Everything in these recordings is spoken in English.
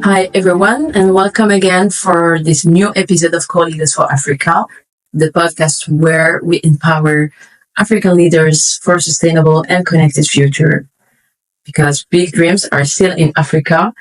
Hi, everyone, and welcome again for this new episode of CoLeaders for Africa, the podcast where we empower African leaders for a sustainable and connected future, because big dreams are still in Africa.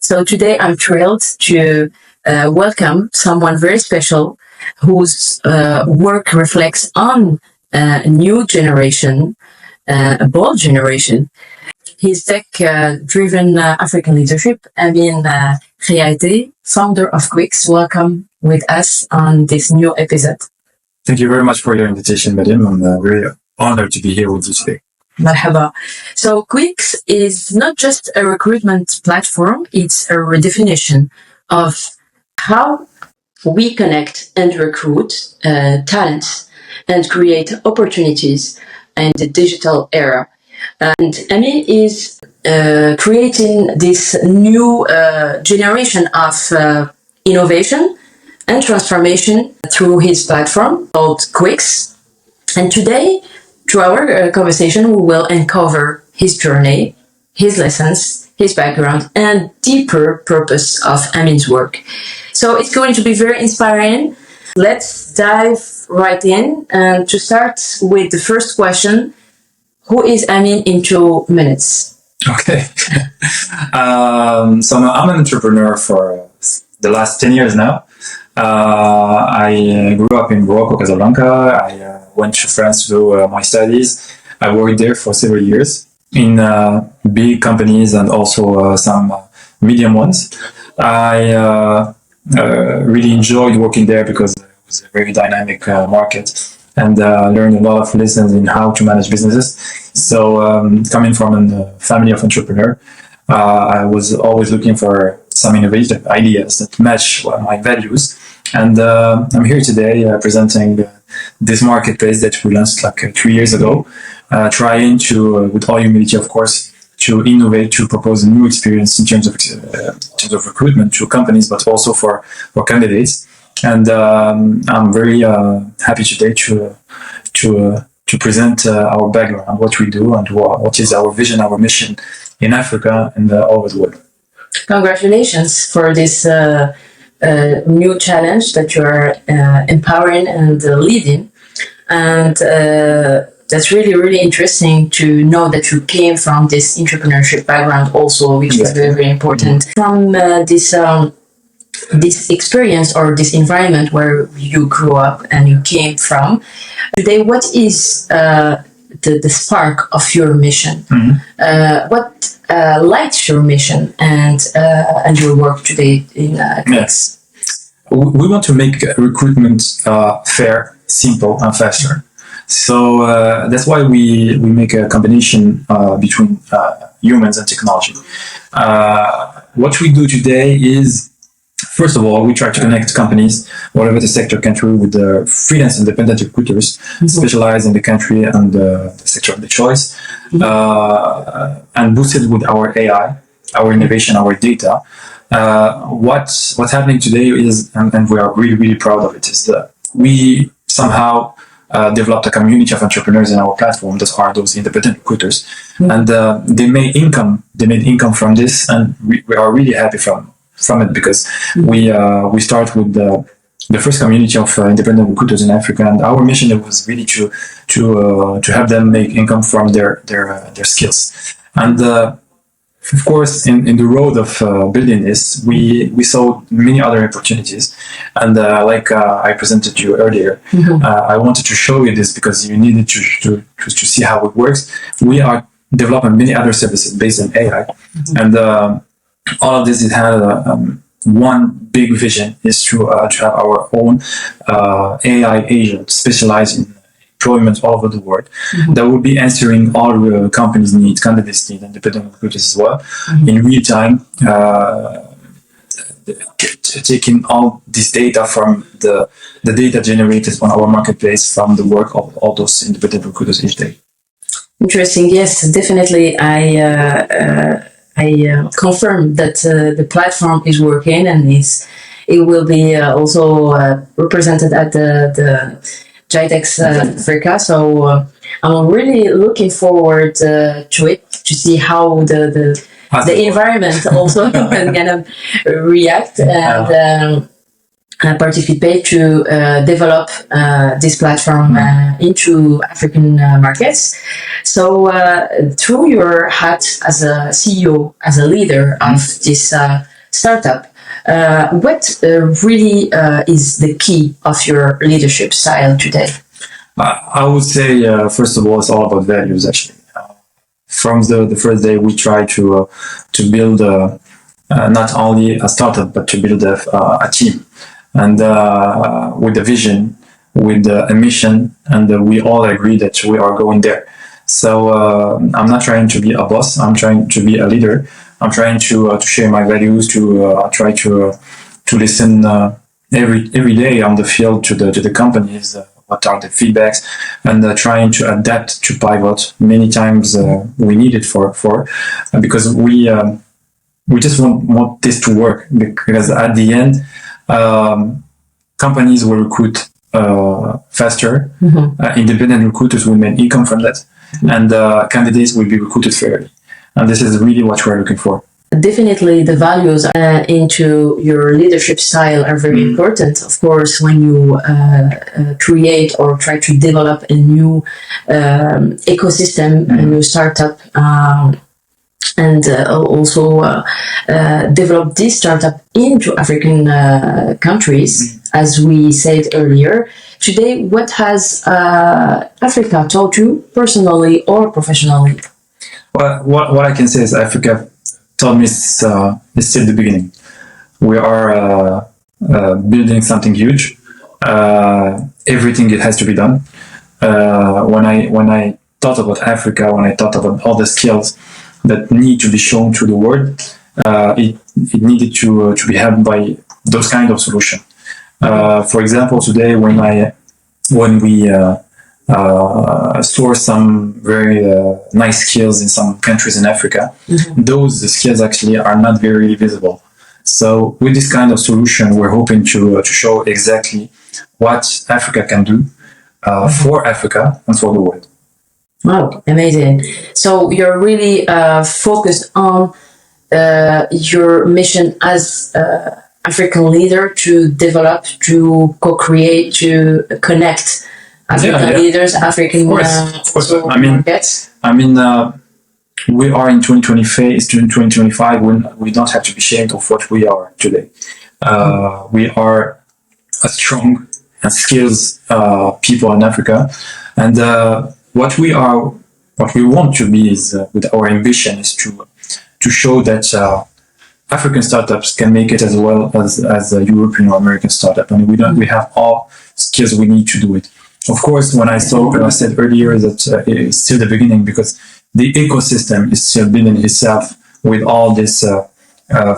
So today I'm thrilled to welcome someone very special whose work reflects on a new generation, a bold generation. His tech-driven African leadership, Amine Khayatei, founder of Kwiks. Welcome with us on this new episode. Thank you very much for your invitation, madam. I'm very honored to be here with you today. Marhaba. So Kwiks is not just a recruitment platform, it's a redefinition of how we connect and recruit talents and create opportunities in the digital era. And Amine is creating this new generation of innovation and transformation through his platform called Kwiks. And today, through our conversation, we will uncover his journey, his lessons, his background, and deeper purpose of Amine's work. So it's going to be very inspiring. Let's dive right in. And to start with the first question, who is Amine in 2 minutes? Okay. So I'm an entrepreneur for the last 10 years now. I grew up in Morocco, Casablanca. I went to France to do my studies. I worked there for several years in big companies and also some medium ones. I really enjoyed working there because it was a very dynamic market and learned a lot of lessons in how to manage businesses. So coming from a family of entrepreneurs, I was always looking for some innovative ideas that match my values. And I'm here today presenting this marketplace that we launched like 3 years ago, trying to, with all humility, of course, to innovate, to propose a new experience in terms of recruitment to companies, but also for candidates. And I'm very happy today to present our background, what we do, and what is our vision, our mission in Africa and all over the world. Congratulations for this new challenge that you are empowering and leading. And that's really, really interesting to know that you came from this entrepreneurship background also, which is very, very important. From this experience or this environment where you grew up and you came from, today, what is the spark of your mission? What lights your mission and your work today in Kwiks? We want to make recruitment fair, simple, and faster. So that's why we make a combination between humans and technology. What we do today is, first of all, we try to connect companies, whatever the sector, country, with the freelance independent recruiters specialized in the country and the sector of the choice, and boosted with our AI, our innovation, our data. What's happening today is, and we are really, really proud of it, is that we somehow developed a community of entrepreneurs in our platform that are those independent recruiters, and they made income from this, and we are really happy from it because we start with the first community of independent recruiters in Africa, and our mission was really to help them make income from their skills. And of course, in the road of building this, we saw many other opportunities, and like I presented to you earlier, I wanted to show you this because you needed to see how it works. We are developing many other services based on AI, and all of this, it had one big vision, is to have our own AI agent specialized in employment all over the world that will be answering all companies' needs, candidates' needs, independent recruiters as well, in real time, taking all this data from the data generated on our marketplace from the work of all those independent recruiters each day. Interesting. Yes, definitely. I confirm that the platform is working and it will be also represented at the GITEX Africa. So I'm really looking forward to it, to see how the the environment also can kind of react and participate to develop this platform into African markets. So through your hat as a CEO, as a leader of this startup, what really is the key of your leadership style today? I would say, first of all, it's all about values, actually. From the first day, we try to build not only a startup, but to build a team. And with a vision, with a mission, and we all agree that we are going there. So I'm not trying to be a boss. I'm trying to be a leader. I'm trying to share my values, to try to listen every day on the field to the companies. What are the feedbacks, and trying to adapt, to pivot. Many times we need it for because we just want this to work, because at the end companies will recruit faster. Independent recruiters will make income from that, and candidates will be recruited fairly. And this is really what we're looking for. Definitely, the values into your leadership style are very important. Of course, when you create or try to develop a new ecosystem, a new startup, and also develop this startup into African countries, as we said earlier. Today, what has Africa taught you personally or professionally? Well, what I can say is Africa taught me it's still the beginning. We are building something huge. Everything it has to be done. When I thought about Africa, when I thought about all the skills that need to be shown to the world, it needed to be helped by those kind of solutions. For example, today when we source some very nice skills in some countries in Africa, those skills actually are not very visible. So with this kind of solution, we're hoping to show exactly what Africa can do for Africa and for the world. Wow, amazing. So you're really focused on your mission as African leader to develop, to co-create, to connect African leaders, African markets. I mean, we are in 2025 when we don't have to be ashamed of what we are today. We are a strong and skills people in Africa, and what we want to be is with our ambition is to show that African startups can make it as well as a European or American startup, and we have all skills we need to do it. Of course, when I said earlier that it's still the beginning, because the ecosystem is still building itself with all this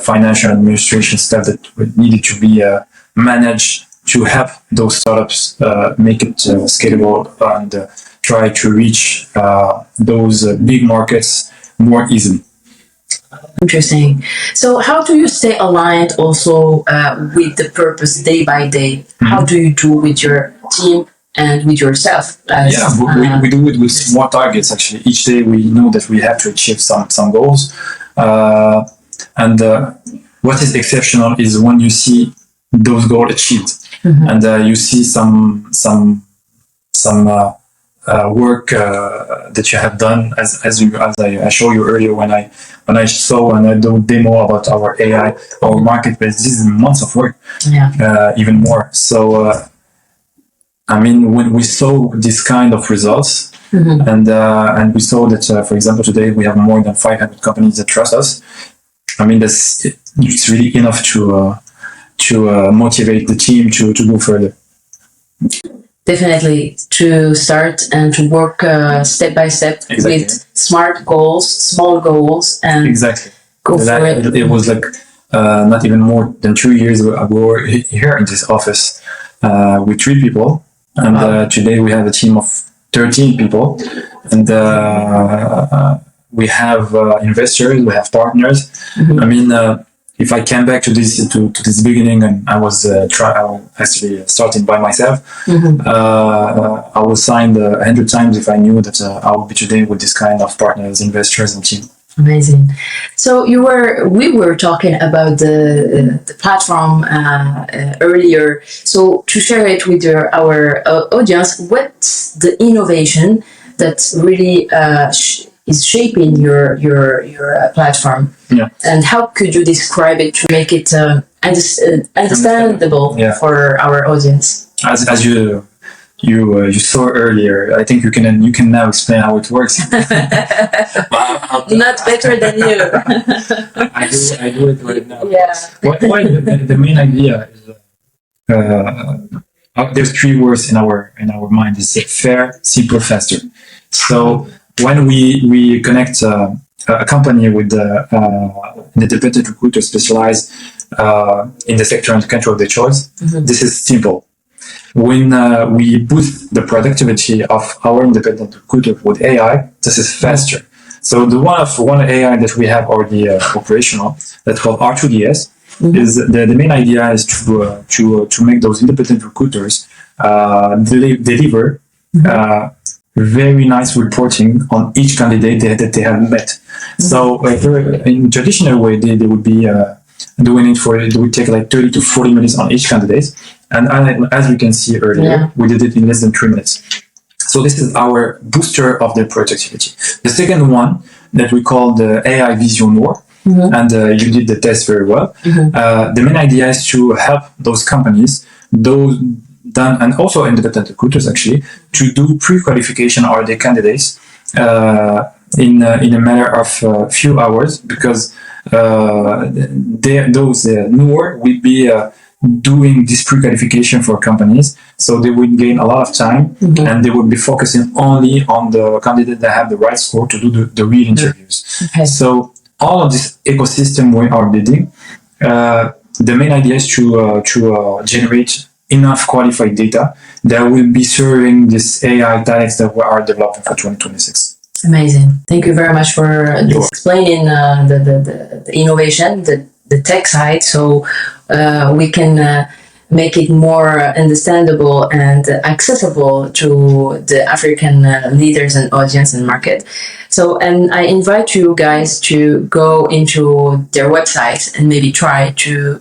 financial administration stuff that needed to be managed to help those startups make it scalable and try to reach those big markets more easily. Interesting. So how do you stay aligned also with the purpose day by day? How do you do with your team and with yourself? We do it with small targets, actually. Each day we know that we have to achieve some goals. And what is exceptional is when you see those goals achieved, and you see some work that you have done, as I showed you earlier when I saw and I do a demo about our AI, our marketplace. This is months of work, even more. So I mean, when we saw this kind of results, and we saw that, for example, today we have more than 500 companies that trust us. I mean, it's really enough to motivate the team to go further. Definitely, to start and to work step by step with smart goals, small goals, and go for it. It was like not even more than 2 years ago here in this office with 3 people, and today we have a team of 13 people, and we have investors, we have partners. I mean, if I came back to this beginning, and I was actually starting by myself, I would sign 100 times if I knew that I would be today with this kind of partners, investors, and team. Amazing. So we were talking about the platform earlier. So to share it with our audience, what's the innovation that really is shaping your platform? Yeah. And how could you describe it to make it understandable for our audience? As you saw earlier, I think you can now explain how it works. Not better than you. I do it right now. Yeah. Well, the main idea is there's three words in our mind: is fair, simple, faster. So when we connect a company with an independent recruiter specialized in the sector and country of their choice, this is simple. When we boost the productivity of our independent recruiter with AI, this is faster. So the one AI that we have already operational, that's called R2DS, is the main idea is to make those independent recruiters deliver very nice reporting on each candidate that they have met. So in traditional way, they would be doing it would take like 30 to 40 minutes on each candidate. And as we can see earlier, we did it in less than 3 minutes. So this is our booster of the productivity. The second one that we call the AI Vision Noir, and you did the test very well. The main idea is to help those companies, and also independent recruiters actually, to do pre-qualification of their candidates in a matter of few hours, because those Noor will be doing this pre-qualification for companies, so they would gain a lot of time, and they would be focusing only on the candidate that have the right score to do the real interviews. So all of this ecosystem we are building, the main idea is to generate enough qualified data that will be serving this AI talents that we are developing for 2026. Amazing. Thank you very much for explaining the innovation, the tech side, so we can make it more understandable and accessible to the African leaders and audience and market. So, and I invite you guys to go into their website and maybe try to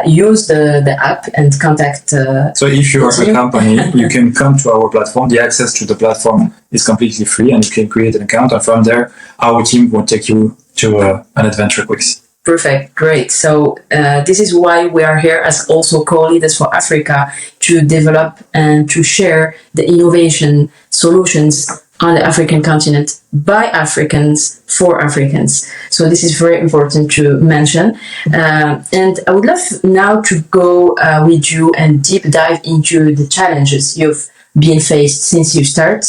use the app and contact. So if you are a company, you can come to our platform. The access to the platform is completely free, and you can create an account. And from there, our team will take you to an adventure Kwiks. Perfect, great. So this is why we are here as also CoLeaders for Africa, to develop and to share the innovation solutions on the African continent by Africans for Africans. So this is very important to mention. And I would love now to go with you and deep dive into the challenges you've been faced since you start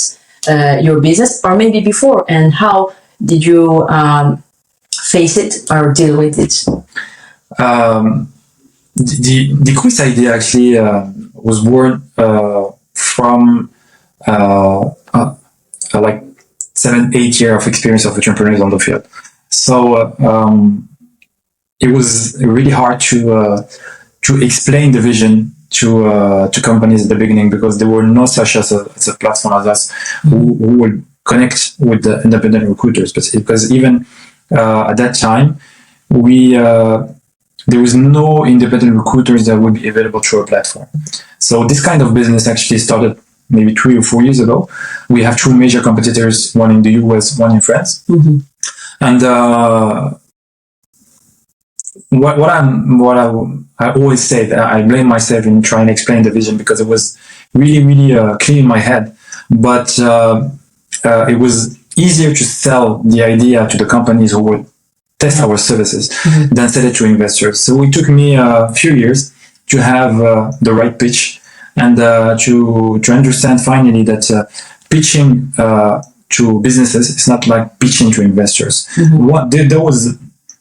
your business, or maybe before, and how did you face it or deal with it? The Kwiks idea actually was born from like 7-8 years of experience of entrepreneurs on the field. So it was really hard to explain the vision to companies at the beginning, because there were no such as a platform as us who would connect with the independent recruiters. Because even at that time, there was no independent recruiters that would be available through a platform. So this kind of business actually started maybe 3 or 4 years ago. We have 2 major competitors, one in the US, one in France. And I always say that I blame myself in trying to explain the vision, because it was really clear in my head. But it was easier to sell the idea to the companies who would test our services than sell it to investors. So it took me a few years to have the right pitch, and to understand finally that pitching to businesses is not like pitching to investors. That was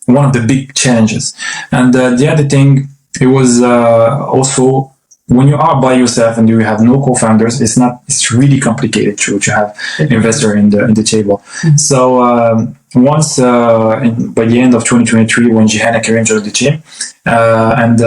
one of the big challenges. And the other thing, it was also, when you are by yourself and you have no co-founders, it's really complicated to have investor in the table. So once by the end of 2023, when Jihan and Karim joined the team, and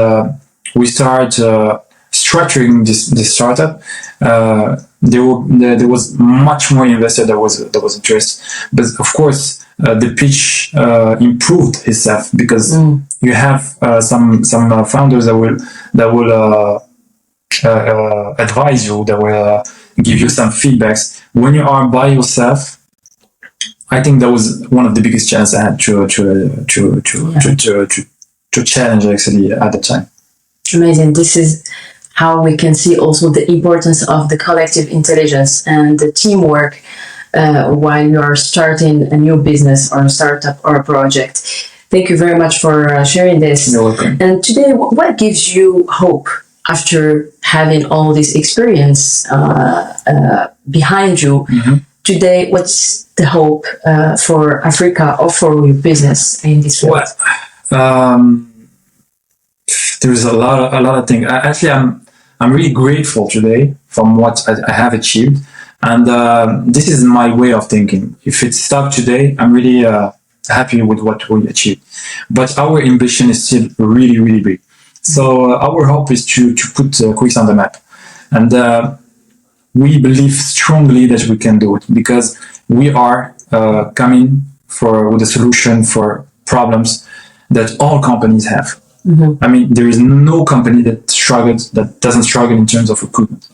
we started structuring this startup, there was much more investor that was interest. But of course, the pitch improved itself because you have some founders that will advise you, that will give you some feedbacks. When you are by yourself, I think that was one of the biggest challenges I had to challenge actually at the time. Amazing. This is how we can see also the importance of the collective intelligence and the teamwork while you are starting a new business or a startup or a project. Thank you very much for sharing this. You're welcome. And today, what gives you hope after having all this experience behind you? Mm-hmm. Today, what's the hope for Africa or for your business in this field? Well, there's a lot of things. Actually, I'm really grateful today from what I have achieved, and this is my way of thinking. If it stopped today, I'm really happy with what we achieved. But our ambition is still really, really big. So our hope is to put Kwiks on the map, and we believe strongly that we can do it because we are coming with a solution for problems that all companies have. Mm-hmm. I mean, there is no company that doesn't struggle in terms of recruitment,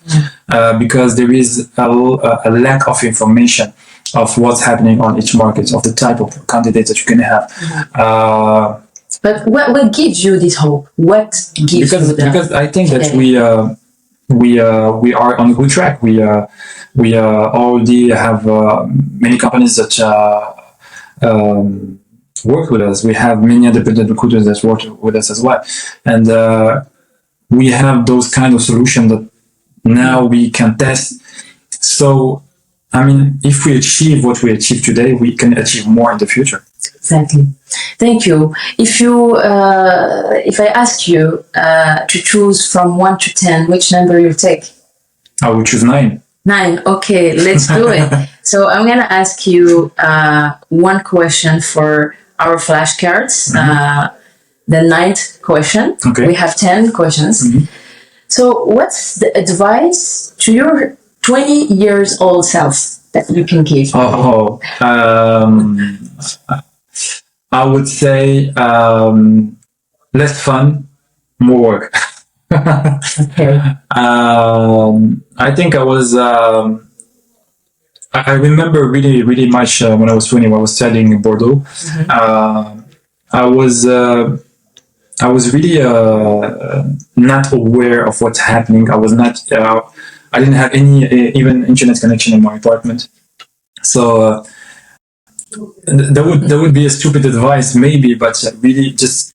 because there is a lack of information of what's happening on each market, of the type of candidates that you can have. Mm-hmm. But what gives you this hope? What gives you that? Because I think that we are on a good track. We already have many companies that work with us. We have many independent recruiters that work with us as well, and we have those kind of solutions that now we can test. So, I mean, if we achieve what we achieve today, we can achieve more in the future. Exactly. Thank you. If I ask you to choose from 1 to 10, which number you take? I would choose 9. 9. Okay, let's do it. So I'm gonna ask you one question for our flashcards. Mm-hmm. The 9th question. Okay. We have 10 questions. Mm-hmm. So what's the advice to your 20 years old self that you can give? I would say less fun, more work. Okay. I think I was. I remember really, really much when I was 20. When I was studying in Bordeaux. Mm-hmm. I was really not aware of what's happening. I was not. I didn't have any even internet connection in my apartment. So that would be a stupid advice, maybe, but really just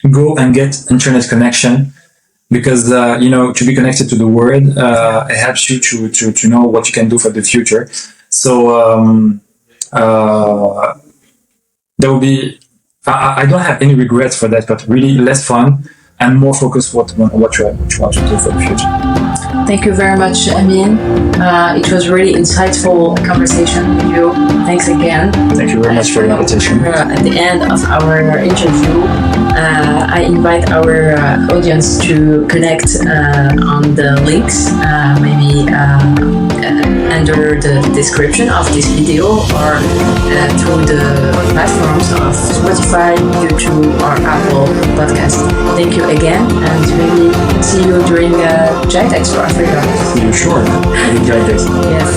go and get internet connection. Because to be connected to the world, it helps you to know what you can do for the future. So there will be. I don't have any regrets for that, but really less fun and more focus what you want to do for the future. Thank you very much, Amine. It was really insightful conversation with you. Thanks again. Thank you very much for the invitation. At the end of our interview, I invite our audience to connect on the links, maybe under the description of this video or through the platforms of Spotify, YouTube, or Apple Podcast. Thank you again, and maybe see you during GITEX for Africa. See you, sure. Enjoy this. Yes.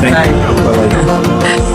Thank you. Bye-bye.